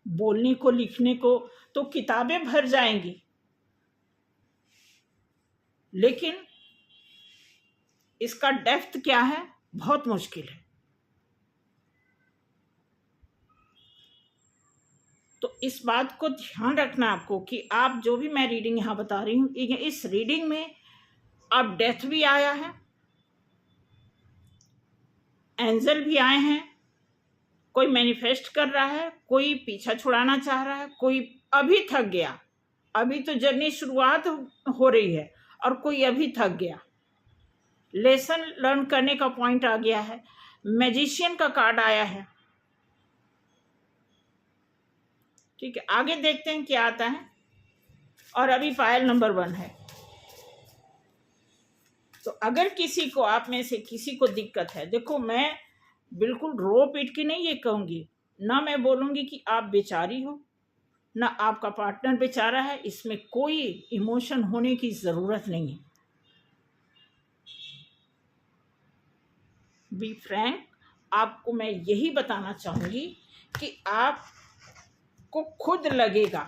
बोलने को, लिखने को तो किताबें भर जाएंगी, लेकिन इसका डेप्थ क्या है, बहुत मुश्किल है। तो इस बात को ध्यान रखना आपको कि आप जो भी मैं रीडिंग यहाँ बता रही हूँ, इस रीडिंग में अब डेथ भी आया है, एंजल भी आए हैं, कोई मैनिफेस्ट कर रहा है, कोई पीछा छुड़ाना चाह रहा है, कोई अभी थक गया, अभी तो जर्नी शुरुआत हो रही है, और कोई अभी थक गया, लेसन लर्न करने का पॉइंट आ गया है। मैजिशियन का कार्ड आया है। ठीक है, आगे देखते हैं क्या आता है। और अभी पायल नंबर 1 है। अगर किसी को, आप में से किसी को दिक्कत है, देखो मैं बिल्कुल रो पीट के नहीं ये कहूँगी, ना मैं बोलूँगी कि आप बेचारी हो, ना आपका पार्टनर बेचारा है, इसमें कोई इमोशन होने की ज़रूरत नहीं है। बी फ्रैंक, आपको मैं यही बताना चाहूँगी कि आपको खुद लगेगा,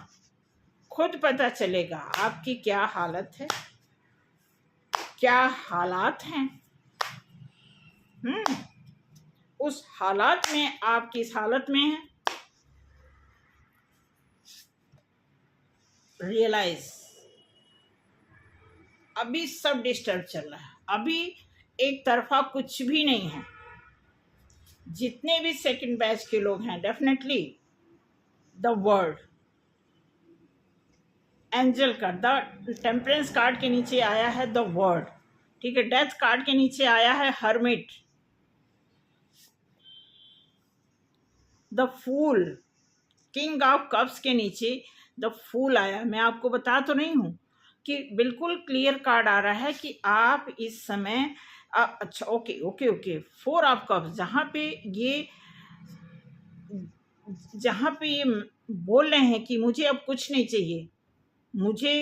खुद पता चलेगा आपकी क्या हालत है, क्या हालात हैं। उस हालात में आप किस हालत में हैं, रियलाइज। अभी सब डिस्टर्ब चल रहा है, अभी एक तरफा कुछ भी नहीं है। जितने भी सेकंड बैच के लोग हैं, definitely the world angel card, the temperance card के नीचे आया है द वर्ल्ड, ठीक है। डेथ कार्ड के नीचे आया है hermit, the fool, king of cups के नीचे द फूल आया। मैं आपको बता तो नहीं हूं कि बिल्कुल क्लियर कार्ड आ रहा है कि आप इस समय अच्छा okay okay okay, 4 of cups, जहाँ पे ये बोल रहे हैं कि मुझे अब कुछ नहीं चाहिए, मुझे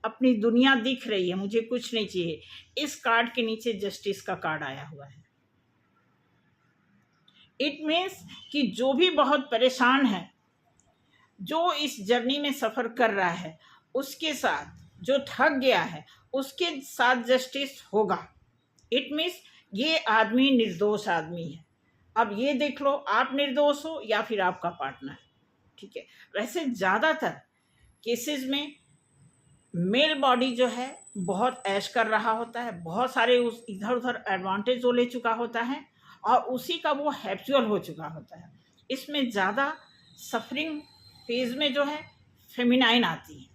अपनी दुनिया दिख रही है, मुझे कुछ नहीं चाहिए, इस कार्ड के नीचे जस्टिस का कार्ड आया हुआ है। इट मीन्स कि जो भी बहुत परेशान है, जो इस जर्नी में सफ़र कर रहा है, उसके साथ जो थक गया है उसके साथ जस्टिस होगा। इट मीन्स ये आदमी निर्दोष आदमी है। अब ये देख लो, आप निर्दोष हो या फिर आपका पार्टनर, ठीक है। वैसे ज़्यादातर केसेस में मेल बॉडी जो है बहुत ऐश कर रहा होता है, बहुत सारे उस इधर उधर एडवांटेज वो ले चुका होता है और उसी का वो हैप्चुअल हो चुका होता है। इसमें ज़्यादा सफरिंग फेज में जो है फेमिनाइन आती है,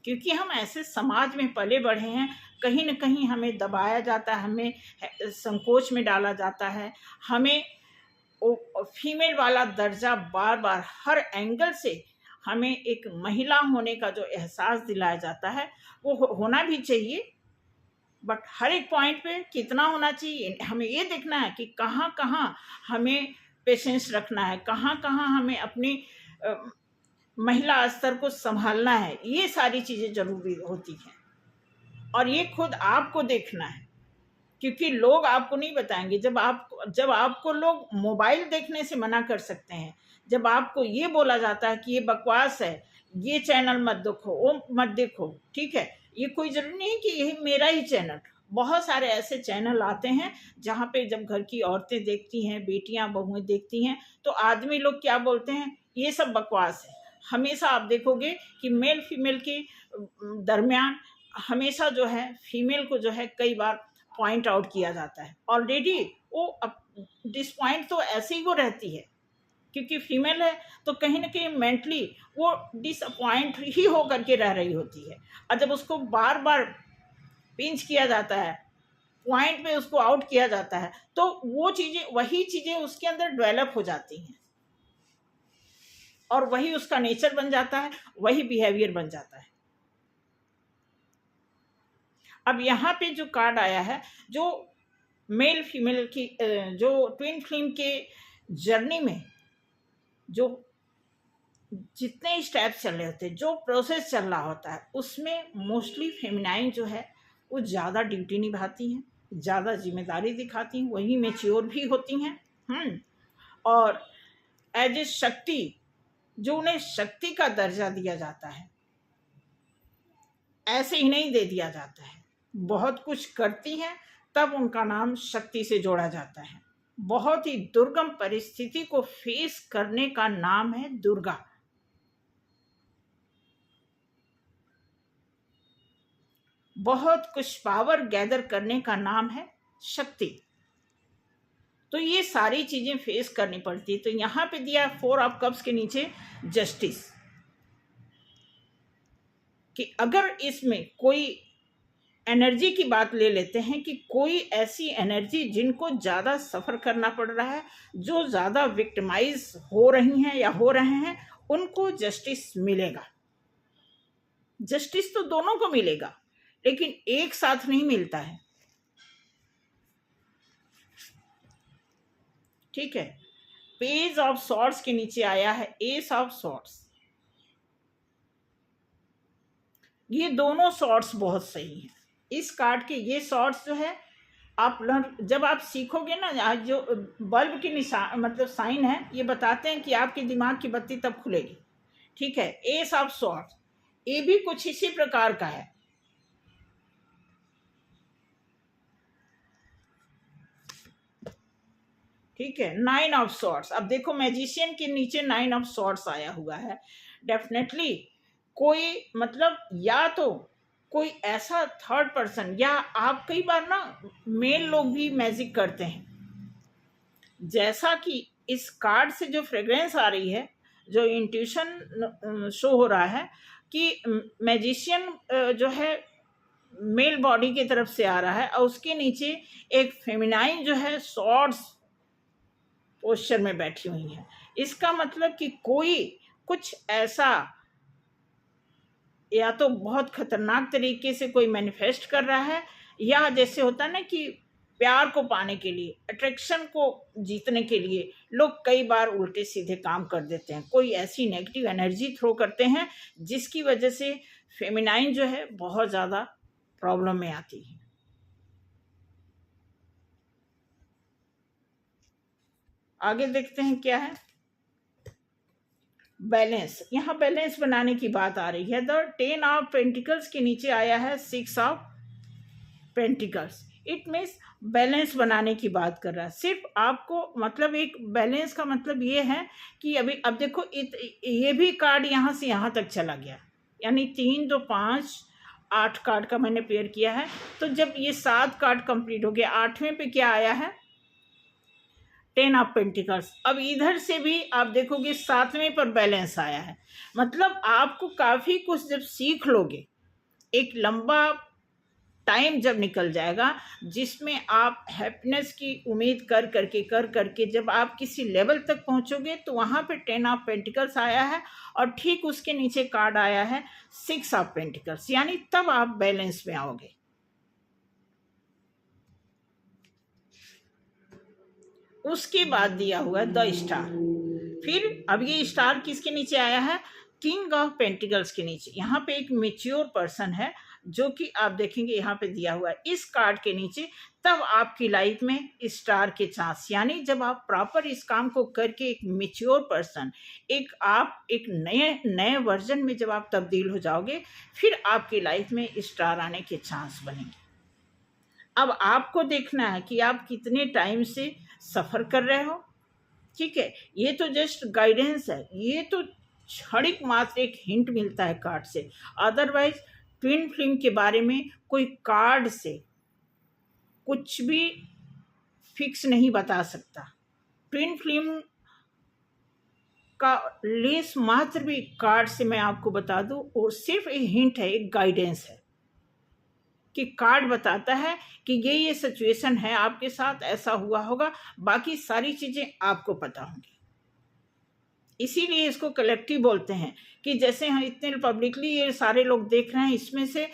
क्योंकि हम ऐसे समाज में पले बढ़े हैं, कहीं न कहीं हमें दबाया जाता है, हमें संकोच में डाला जाता है, हमें फीमेल वाला दर्जा बार बार हर एंगल से हमें एक महिला होने का जो एहसास दिलाया जाता है वो होना भी चाहिए, बट हर एक पॉइंट पे कितना होना चाहिए हमें ये देखना है कि कहाँ कहाँ हमें पेशेंस रखना है, कहाँ कहाँ हमें अपनी महिला स्तर को संभालना है। ये सारी चीज़ें ज़रूरी होती हैं और ये खुद आपको देखना है, क्योंकि लोग आपको नहीं बताएंगे। जब आपको लोग मोबाइल देखने से मना कर सकते हैं, जब आपको ये बोला जाता है कि ये बकवास है, ये चैनल मत देखो, वो मत देखो, ठीक है, ये कोई ज़रूरी नहीं कि यही मेरा ही चैनल, बहुत सारे ऐसे चैनल आते हैं जहाँ पे जब घर की औरतें देखती हैं, बेटियां बहुएं देखती हैं, तो आदमी लोग क्या बोलते हैं, ये सब बकवास है। हमेशा आप देखोगे कि मेल फीमेल के दरमियान हमेशा जो है फीमेल को जो है कई बार पॉइंट आउट किया जाता है। ऑलरेडी वो डिसपॉइंट तो ऐसे ही वो रहती है, क्योंकि फीमेल है तो कहीं ना कहीं मेंटली वो डिसअपॉइंट ही हो करके रह रही होती है, और जब उसको बार बार पिंच किया जाता है, पॉइंट पे उसको आउट किया जाता है, तो वो चीज़ें, वही चीज़ें उसके अंदर डेवलप हो जाती हैं और वही उसका नेचर बन जाता है, वही बिहेवियर बन जाता है। अब यहाँ पे जो कार्ड आया है, जो मेल फीमेल की जो ट्विन फ्लेम के जर्नी में जो जितने स्टेप्स चल रहे होते हैं, जो प्रोसेस चल रहा होता है, उसमें मोस्टली फेमिनाइन जो है वो ज़्यादा ड्यूटी निभाती हैं, ज़्यादा जिम्मेदारी दिखाती हैं, वही मैच्योर भी होती हैं। और एज ए शक्ति, जो उन्हें शक्ति का दर्जा दिया जाता है, ऐसे ही नहीं दे दिया जाता है, बहुत कुछ करती हैं तब उनका नाम शक्ति से जोड़ा जाता है। बहुत ही दुर्गम परिस्थिति को फेस करने का नाम है दुर्गा। बहुत कुछ पावर गैदर करने का नाम है शक्ति। तो ये सारी चीजें फेस करनी पड़ती है। तो यहाँ पे दिया 4 ऑफ कप्स के नीचे जस्टिस, कि अगर इसमें कोई एनर्जी की बात ले लेते हैं कि कोई ऐसी एनर्जी जिनको ज़्यादा सफ़र करना पड़ रहा है, जो ज़्यादा विक्टिमाइज हो रही हैं या हो रहे हैं, उनको जस्टिस मिलेगा। जस्टिस तो दोनों को मिलेगा, लेकिन एक साथ नहीं मिलता है, ठीक है। पेज ऑफ सॉर्ड्स के नीचे आया है एस ऑफ सॉर्ड्स। ये दोनों सॉर्ड्स बहुत सही हैं। इस कार्ड के ये सॉर्ड्स जो है, आप जब आप सीखोगे ना, आज जो बल्ब की निशान मतलब साइन है, ये बताते हैं कि आपके दिमाग की बत्ती तब खुलेगी, ठीक है। एस ऑफ सॉर्ड्स, ये भी कुछ इसी प्रकार का है, ठीक है। नाइन ऑफ सॉर्ड्स, अब देखो मैजिशियन के नीचे नाइन ऑफ सॉर्ड्स आया हुआ है। डेफिनेटली कोई मतलब या तो कोई ऐसा थर्ड पर्सन, या आप कई बार ना मेल लोग भी मैजिक करते हैं, जैसा कि इस कार्ड से जो फ्रेग्रेंस आ रही है, जो इंट्यूशन शो हो रहा है कि मैजिशियन जो है मेल बॉडी की तरफ से आ रहा है, और उसके नीचे एक फेमिनाइन जो है सॉर्ड्स पोस्चर में बैठी हुई है। इसका मतलब कि कोई कुछ ऐसा या तो बहुत खतरनाक तरीके से कोई मैनिफेस्ट कर रहा है, या जैसे होता है ना कि प्यार को पाने के लिए, अट्रैक्शन को जीतने के लिए लोग कई बार उल्टे सीधे काम कर देते हैं, कोई ऐसी नेगेटिव एनर्जी थ्रो करते हैं जिसकी वजह से फेमिनाइन जो है बहुत ज़्यादा प्रॉब्लम में आती है। आगे देखते हैं क्या है। बैलेंस, यहाँ बैलेंस बनाने की बात आ रही है। द 10 ऑफ पेंटिकल्स के नीचे आया है 6 of pentacles. It means balance बनाने की बात कर रहा है। सिर्फ आपको मतलब एक बैलेंस का मतलब ये है कि अभी अब देखो ये भी कार्ड यहाँ से यहाँ तक चला गया, यानी 3 2 5 8 कार्ड का मैंने पेयर किया है। तो जब ये 7 कार्ड कंप्लीट हो गया, 8वें पे क्या आया है 10 ऑफ पेंटिकल्स। अब इधर से भी आप देखोगे 7वें पर बैलेंस आया है। मतलब आपको काफ़ी कुछ जब सीख लोगे, एक लंबा टाइम जब निकल जाएगा जिसमें आप हैप्पीनेस की उम्मीद कर करके जब आप किसी लेवल तक पहुंचोगे, तो वहाँ पे 10 ऑफ पेंटिकल्स आया है, और ठीक उसके नीचे कार्ड आया है 6 ऑफ पेंटिकल्स, यानी तब आप बैलेंस में आओगे। उसके बाद दिया हुआ है द स्टार। फिर अब ये स्टार किसके नीचे आया है, किंग ऑफ पेंटिकल्स के नीचे। यहाँ पे एक मेच्योर पर्सन है जो कि आप देखेंगे यहाँ पे दिया हुआ है इस कार्ड के नीचे। तब आपकी लाइफ में स्टार के चांस, यानी जब आप प्रॉपर इस काम को करके एक मेच्योर पर्सन, एक नए वर्जन में जब आप तब्दील हो जाओगे, फिर आपकी लाइफ में स्टार आने के चांस बनेंगे। अब आपको देखना है कि आप कितने टाइम से सफ़र कर रहे हो, ठीक है। ये तो जस्ट गाइडेंस है, ये तो क्षणिक मात्र एक हिंट मिलता है कार्ड से। अदरवाइज ट्विन फ्लेम के बारे में कोई कार्ड से कुछ भी फिक्स नहीं बता सकता। ट्विन फ्लेम का लेस मात्र भी कार्ड से मैं आपको बता दूं, और सिर्फ एक हिंट है, एक गाइडेंस है कि कार्ड बताता है कि ये सिचुएशन है आपके साथ, ऐसा हुआ होगा, बाकी सारी चीज़ें आपको पता होंगी। इसीलिए इसको कलेक्टिव बोलते हैं कि जैसे हम इतने पब्लिकली ये सारे लोग देख रहे हैं, इसमें से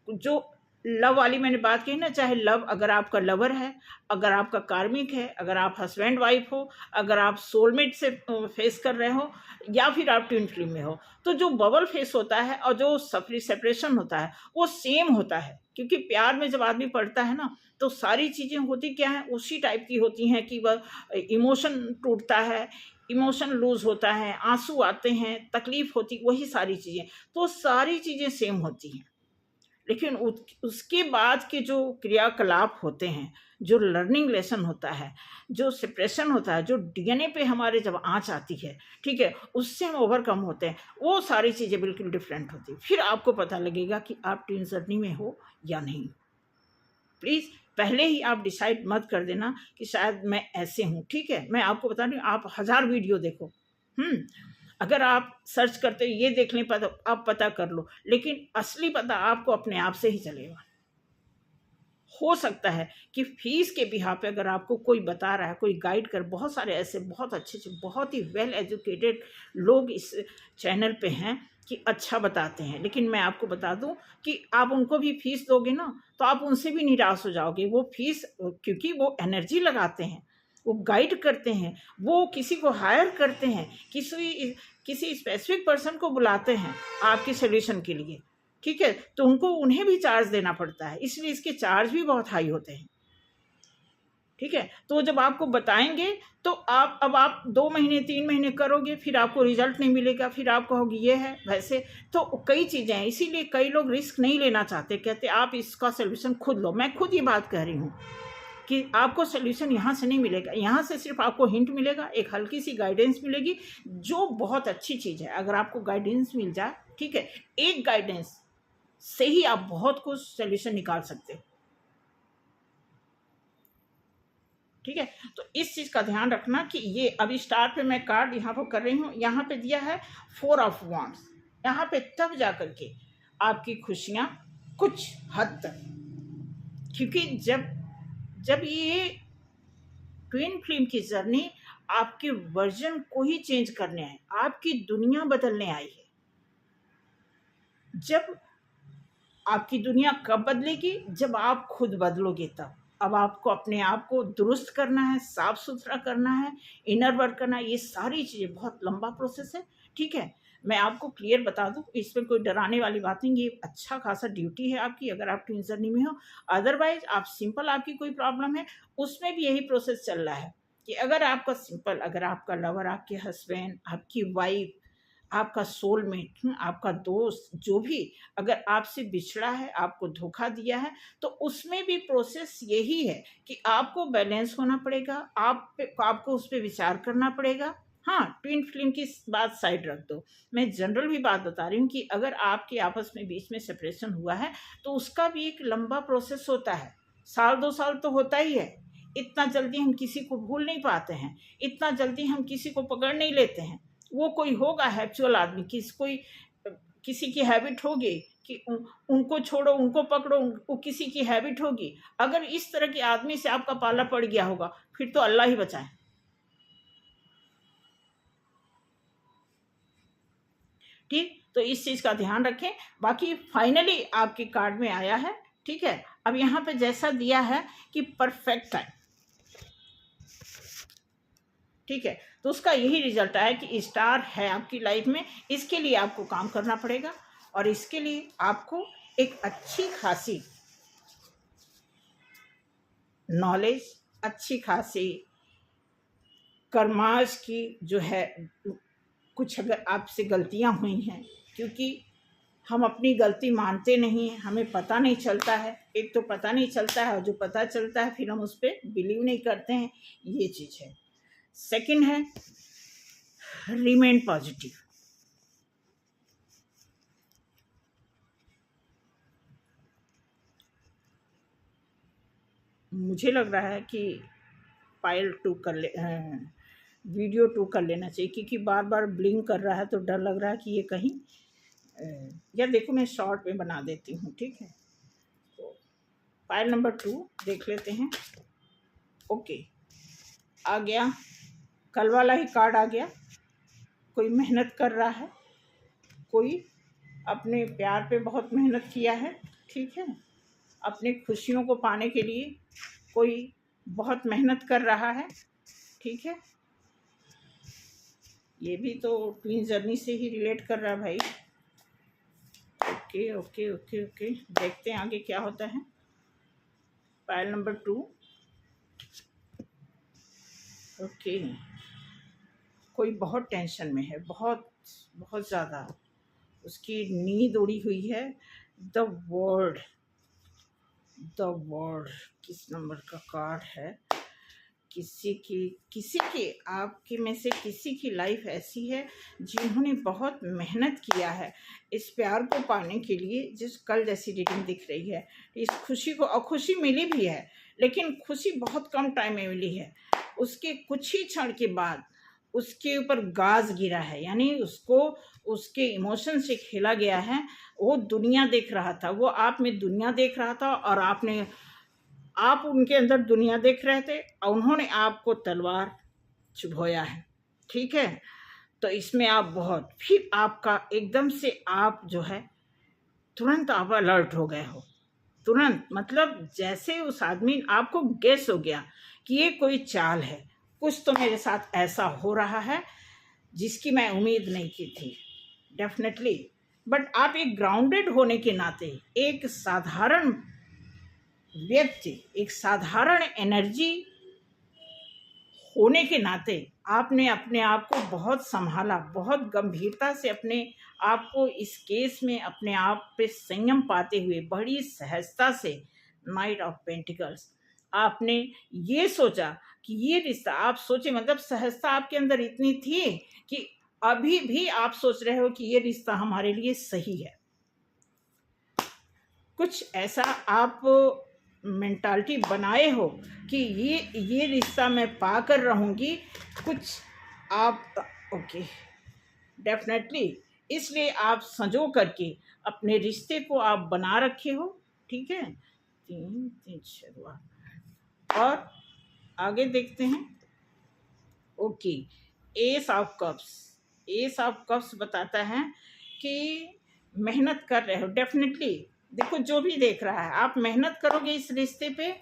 जो लव वाली मैंने बात कही ना, चाहे लव अगर आपका लवर है, अगर आपका कार्मिक है, अगर आप हस्बैंड वाइफ हो, अगर आप सोलमेट से फेस कर रहे हो, या फिर आप ट्विन फ्लेम में हो, तो जो बबल फेस होता है और जो सेपरेशन होता है वो सेम होता है। क्योंकि प्यार में जब आदमी पड़ता है ना, तो सारी चीज़ें होती क्या हैं, उसी टाइप की होती हैं कि वह इमोशन टूटता है, इमोशन लूज होता है, आंसू आते हैं, तकलीफ होती, वही सारी चीज़ें, तो सारी चीज़ें सेम होती हैं। लेकिन उसके बाद के जो क्रियाकलाप होते हैं, जो लर्निंग लेसन होता है, जो सेपरेशन होता है, जो डीएनए पे हमारे जब आँच आती है, ठीक है, उससे हम ओवरकम होते हैं, वो सारी चीज़ें बिल्कुल डिफरेंट होती है। फिर आपको पता लगेगा कि आप ट्विन जर्नी में हो या नहीं। प्लीज़ पहले ही आप डिसाइड मत कर देना कि शायद मैं ऐसे हूँ, ठीक है। मैं आपको बता रही हूँ, आप 1000 वीडियो देखो, अगर आप सर्च करते हो ये देख लें, आप पता कर लो, लेकिन असली पता आपको अपने आप से ही चलेगा। हो सकता है कि फीस के बिहाफ पे अगर आपको कोई बता रहा है, कोई गाइड कर, बहुत सारे ऐसे बहुत अच्छे बहुत ही वेल एजुकेटेड लोग इस चैनल पे हैं कि अच्छा बताते हैं, लेकिन मैं आपको बता दूं कि आप उनको भी फीस दोगे ना तो आप उनसे भी निराश हो जाओगे। वो फीस, क्योंकि वो एनर्जी लगाते हैं, वो गाइड करते हैं, वो किसी को हायर करते हैं, किसी स्पेसिफिक पर्सन को बुलाते हैं आपके सोल्यूशन के लिए, ठीक है, तो उन्हें भी चार्ज देना पड़ता है, इसलिए इसके चार्ज भी बहुत हाई होते हैं, ठीक है। तो जब आपको बताएंगे तो आप 2 महीने 3 महीने करोगे, फिर आपको रिजल्ट नहीं मिलेगा, फिर आप कहोगे ये है वैसे। तो कई चीज़ें हैं, इसीलिए कई लोग रिस्क नहीं लेना चाहते, कहते आप इसका सोल्यूशन खुद लो। मैं खुद ये बात कह रही हूँ कि आपको सोल्यूशन यहाँ से नहीं मिलेगा, यहाँ से सिर्फ आपको हिंट मिलेगा, एक हल्की सी गाइडेंस मिलेगी, जो बहुत अच्छी चीज़ है। अगर आपको गाइडेंस मिल जाए, ठीक है, एक गाइडेंस से ही आप बहुत कुछ सोल्यूशन निकाल सकते हो, ठीक है। तो इस चीज़ का ध्यान रखना कि ये अभी स्टार पे मैं कार्ड यहाँ पर कर रही हूँ, यहाँ पे दिया है 4 ऑफ वांड्स, यहाँ पे तब जा करके आपकी खुशियाँ कुछ हद तक, क्योंकि जब ये ट्विन फ्लेम की जर्नी आपके वर्जन को ही चेंज करने आए, आपकी दुनिया बदलने आई है। जब आपकी दुनिया कब बदलेगी? जब आप खुद बदलोगे तब। अब आपको अपने आप को दुरुस्त करना है, साफ सुथरा करना है, इनर वर्क करना है, ये सारी चीज़ें बहुत लंबा प्रोसेस है, ठीक है। मैं आपको क्लियर बता दूं, इसमें कोई डराने वाली बात नहीं, ये अच्छा खासा ड्यूटी है आपकी अगर आप ट्विन जर्नी में हो। अदरवाइज आप सिंपल, आपकी कोई प्रॉब्लम है उसमें भी यही प्रोसेस चल रहा है कि अगर आपका सिंपल, अगर आपका लवर, आपके हस्बैंड, आपकी वाइफ, आपका सोलमेट, आपका दोस्त, जो भी अगर आपसे बिछड़ा है, आपको धोखा दिया है, तो उसमें भी प्रोसेस यही है कि आपको बैलेंस होना पड़ेगा, आपको उस पर विचार करना पड़ेगा। हाँ, ट्विन फ्लेम की बात साइड रख दो, मैं जनरल भी बात बता रही हूँ कि अगर आपके आपस में बीच में सेपरेशन हुआ है तो उसका भी एक लंबा प्रोसेस होता है, 1-2 साल तो होता ही है। इतना जल्दी हम किसी को भूल नहीं पाते हैं, इतना जल्दी हम किसी को पकड़ नहीं लेते हैं। वो कोई होगा एक्चुअल आदमी, किसी की हैबिट होगी कि उनको छोड़ो उनको पकड़ो, वो किसी की हैबिट होगी। अगर इस तरह के आदमी से आपका पाला पड़ गया होगा फिर तो अल्लाह ही बचाए, ठीक। तो इस चीज का ध्यान रखें। बाकी फाइनली आपके कार्ड में आया है, ठीक है। अब यहाँ पे जैसा दिया है कि परफेक्ट टाइम, ठीक है, तो उसका यही रिजल्ट आया कि स्टार है आपकी लाइफ में। इसके लिए आपको काम करना पड़ेगा और इसके लिए आपको एक अच्छी खासी नॉलेज, अच्छी खासी कर्माश की जो है, कुछ अगर आपसे गलतियां हुई हैं, क्योंकि हम अपनी गलती मानते नहीं हैं, हमें पता नहीं चलता है। एक तो पता नहीं चलता है और जो पता चलता है फिर हम उस पर बिलीव नहीं करते हैं, ये चीज़ है। सेकंड है रिमेन पॉजिटिव। मुझे लग रहा है कि फाइल 2 कर ले, वीडियो 2 कर लेना चाहिए, क्योंकि बार बार ब्लिंक कर रहा है तो डर लग रहा है कि ये कहीं, या देखो मैं शॉर्ट में बना देती हूँ, ठीक है। तो फाइल नंबर 2 देख लेते हैं। ओके, आ गया, कल वाला ही कार्ड आ गया। कोई मेहनत कर रहा है, कोई अपने प्यार पे बहुत मेहनत किया है, ठीक है, अपनी खुशियों को पाने के लिए कोई बहुत मेहनत कर रहा है, ठीक है। ये भी तो ट्विन जर्नी से ही रिलेट कर रहा है भाई। ओके ओके ओके ओके, देखते हैं आगे क्या होता है। File number 2। ओके, कोई बहुत टेंशन में है, बहुत बहुत ज़्यादा, उसकी नींद उड़ी हुई है। द वर्ड किस नंबर का कार्ड है? किसी की आपके में से किसी की लाइफ ऐसी है जिन्होंने बहुत मेहनत किया है इस प्यार को पाने के लिए, जिस कल जैसी रीडिंग दिख रही है। इस खुशी को, और खुशी मिली भी है, लेकिन खुशी बहुत कम टाइम में मिली है। उसके कुछ ही क्षण के बाद उसके ऊपर गाज गिरा है, यानी उसको उसके इमोशन से खेला गया है। वो दुनिया देख रहा था, वो आप में दुनिया देख रहा था, और आप उनके अंदर दुनिया देख रहे थे, और उन्होंने आपको तलवार चुभोया है, ठीक है। तो इसमें आप बहुत, फिर आपका एकदम से आप जो है तुरंत आप अलर्ट हो गए हो, तुरंत, मतलब जैसे उस आदमी, आपको गेस हो गया कि ये कोई चाल है, कुछ तो मेरे साथ ऐसा हो रहा है जिसकी मैं उम्मीद नहीं की थी, डेफिनेटली। बट आप एक ग्राउंडेड होने के नाते, एक साधारण व्यक्ति, एक साधारण एनर्जी होने के नाते आपने अपने आप को बहुत संभाला, बहुत गंभीरता से अपने आप को इस केस में अपने आप पे संयम पाते हुए बड़ी सहजता से, नाइट ऑफ पेंटिकल्स, आपने ये सोचा कि ये रिश्ता, आप सोचे मतलब सहजता आपके अंदर इतनी थी कि अभी भी आप सोच रहे हो कि ये रिश्ता हमारे लिए सही है। कुछ ऐसा आप मेंटालिटी बनाए हो कि ये रिश्ता मैं पा कर रहूँगी, कुछ आप, ओके, डेफिनेटली। इसलिए आप संजो करके अपने रिश्ते को आप बना रखे हो, ठीक है। 3 3 शुरुआत, और आगे देखते हैं। Okay, S of cups, S of cups बताता है कि मेहनत कर रहे हो, डेफिनेटली। देखो, जो भी देख रहा है, आप मेहनत करोगे इस रिश्ते पे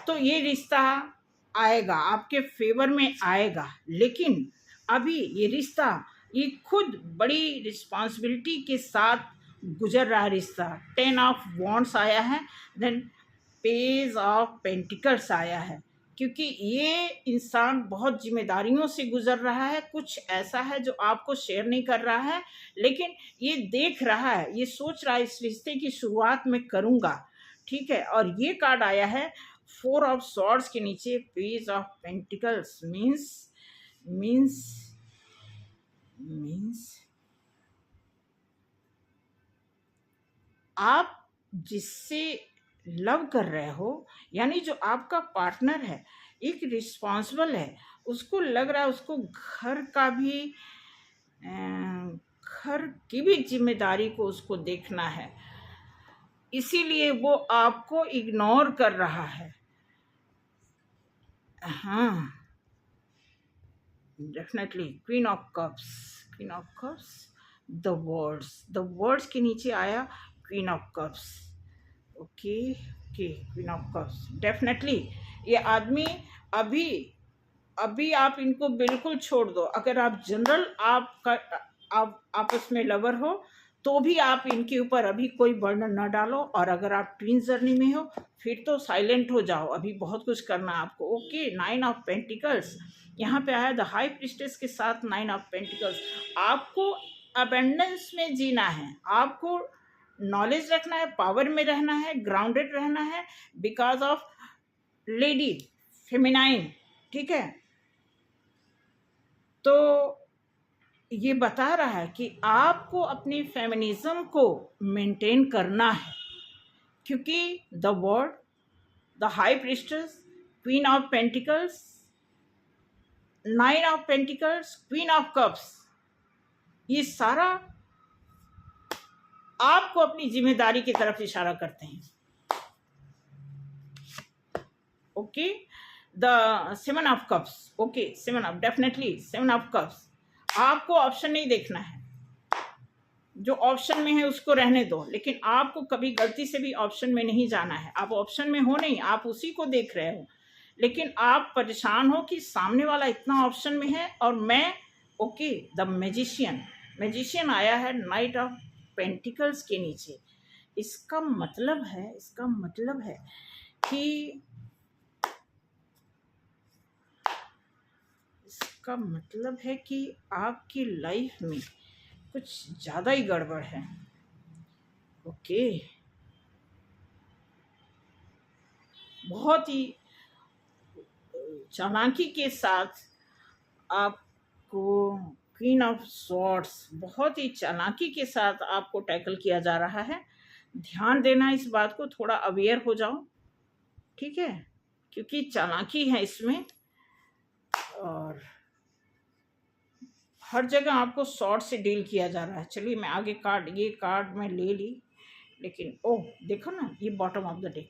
तो ये रिश्ता आएगा, आपके फेवर में आएगा। लेकिन अभी ये रिश्ता, ये खुद बड़ी रिस्पॉन्सिबिलिटी के साथ गुजर रहा रिश्ता। 10 ऑफ वॉन्ड्स आया है, देन पेज ऑफ पेंटिकल्स आया है, क्योंकि ये इंसान बहुत जिम्मेदारियों से गुजर रहा है। कुछ ऐसा है जो आपको शेयर नहीं कर रहा है, लेकिन ये देख रहा है, ये सोच रहा है इस रिश्ते की शुरुआत मैं करूँगा, ठीक है। और ये कार्ड आया है 4 ऑफ सॉर्ड्स के नीचे पेज ऑफ पेंटिकल्स, मीन्स आप जिससे लव कर रहे हो, यानी जो आपका पार्टनर है, एक रिस्पॉन्सिबल है, उसको लग रहा है उसको घर की भी जिम्मेदारी को उसको देखना है, इसीलिए वो आपको इग्नोर कर रहा है। हाँ, definitely. Queen of cups, the words के नीचे आया queen of cups. Okay, queen of cups, definitely. ये आदमी अभी आप इनको बिल्कुल छोड़ दो। अगर आप जनरल आप आपस में लवर हो तो भी आप इनके ऊपर अभी कोई बर्डन न डालो, और अगर आप ट्विन जर्नी में हो फिर तो साइलेंट हो जाओ, अभी बहुत कुछ करना है आपको। ओके, 9 ऑफ पेंटिकल्स यहाँ पे आया, द हाई प्रिस्टेस के साथ 9 ऑफ पेंटिकल्स। आपको अबेंडेंस में जीना है, आपको नॉलेज रखना है, पावर में रहना है, ग्राउंडेड रहना है, बिकॉज ऑफ लेडी, फेमिनाइन, ठीक है। तो ये बता रहा है कि आपको अपनी फेमिनिज्म को मेंटेन करना है, क्योंकि the word, the high priestess, queen of pentacles, 9 of pentacles, queen of cups, ये सारा आपको अपनी जिम्मेदारी की तरफ इशारा करते हैं। Okay, the 7 of cups, okay, 7 of, definitely 7 of cups. आपको ऑप्शन नहीं देखना है, जो ऑप्शन में है उसको रहने दो, लेकिन आपको कभी गलती से भी ऑप्शन में नहीं जाना है। आप ऑप्शन में हो नहीं, आप उसी को देख रहे हो, लेकिन आप परेशान हो कि सामने वाला इतना ऑप्शन में है और मैं, ओके, द मैजिशियन आया है नाइट ऑफ पेंटिकल्स के नीचे। इसका मतलब है कि आपकी लाइफ में कुछ ज़्यादा ही गड़बड़ है। ओके, बहुत ही चालाकी के साथ आपको क्वीन ऑफ सॉर्ड्स, बहुत ही चालाकी के साथ आपको टैकल किया जा रहा है। ध्यान देना इस बात को, थोड़ा अवेयर हो जाओ, ठीक है, क्योंकि चालाकी है इसमें, और हर जगह आपको शॉर्ट से डील किया जा रहा है। चलिए मैं आगे ये कार्ड मैं ले ली, लेकिन ओह देखो ना, ये बॉटम ऑफ द डेक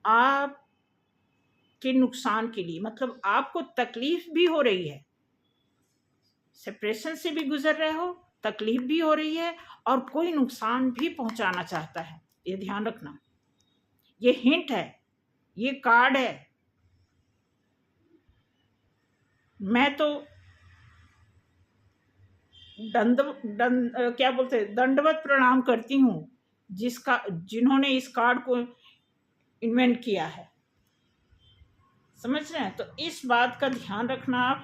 आपके नुकसान के लिए, मतलब आपको तकलीफ भी हो रही है, सेपरेशन से भी गुजर रहे हो, तकलीफ भी हो रही है और कोई नुकसान भी पहुंचाना चाहता है, ये ध्यान रखना। ये हिंट है, ये कार्ड है। मैं तो दंडवत प्रणाम करती हूँ जिन्होंने इस कार्ड को इन्वेंट किया है। समझ रहे हैं? तो इस बात का ध्यान रखना आप,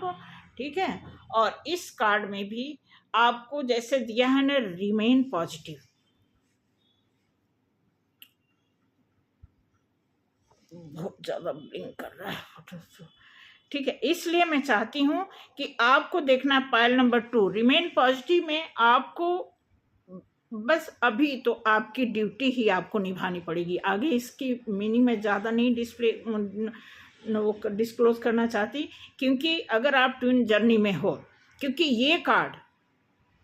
ठीक है। और इस कार्ड में भी आपको जैसे दिया है ना, रिमेन पॉजिटिव। बहुत ज्यादा ब्लिंक कर रहा है, ठीक है। इसलिए मैं चाहती हूं कि आपको देखना पायल नंबर 2 रिमेन पॉजिटिव में आपको बस अभी तो आपकी ड्यूटी ही आपको निभानी पड़ेगी। आगे इसकी मीनिंग में ज़्यादा नहीं डिस्क्लोज करना चाहती, क्योंकि अगर आप ट्विन जर्नी में हो, क्योंकि ये कार्ड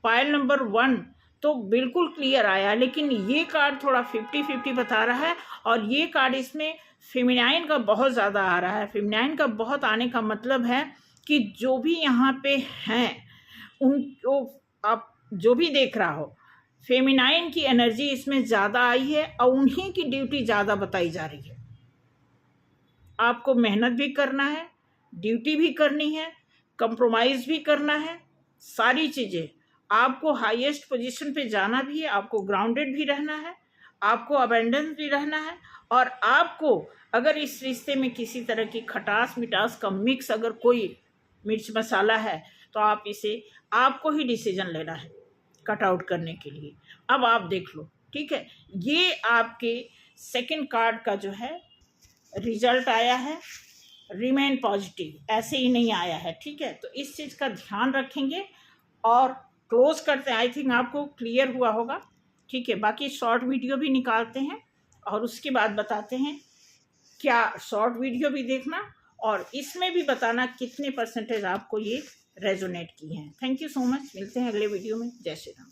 पायल नंबर 1 तो बिल्कुल क्लियर आया, लेकिन ये कार्ड थोड़ा 50-50 बता रहा है। और ये कार्ड इसमें फेमिनाइन का बहुत ज़्यादा आ रहा है। फेमिनाइन का बहुत आने का मतलब है कि जो भी यहाँ पे हैं उनको आप जो भी देख रहा हो, फेमिनाइन की एनर्जी इसमें ज़्यादा आई है और उन्हीं की ड्यूटी ज़्यादा बताई जा रही है। आपको मेहनत भी करना है, ड्यूटी भी करनी है, कंप्रोमाइज़ भी करना है, सारी चीज़ें। आपको हाईएस्ट पोजीशन पे जाना भी है, आपको ग्राउंडेड भी रहना है, आपको अबेंडेंस भी रहना है। और आपको अगर इस रिश्ते में किसी तरह की खटास मिठास का मिक्स अगर कोई मिर्च मसाला है तो आप इसे आपको ही डिसीजन लेना है कट आउट करने के लिए। अब आप देख लो, ठीक है। ये आपके सेकंड कार्ड का जो है रिजल्ट आया है, रिमेन पॉजिटिव, ऐसे ही नहीं आया है, ठीक है। तो इस चीज़ का ध्यान रखेंगे और क्लोज करते हैं। आई थिंक आपको क्लियर हुआ होगा, ठीक है। बाकी शॉर्ट वीडियो भी निकालते हैं और उसके बाद बताते हैं, क्या शॉर्ट वीडियो भी देखना और इसमें भी बताना कितने % आपको ये रेजोनेट की हैं। थैंक यू सो मच, मिलते हैं अगले वीडियो में। जय श्री राम।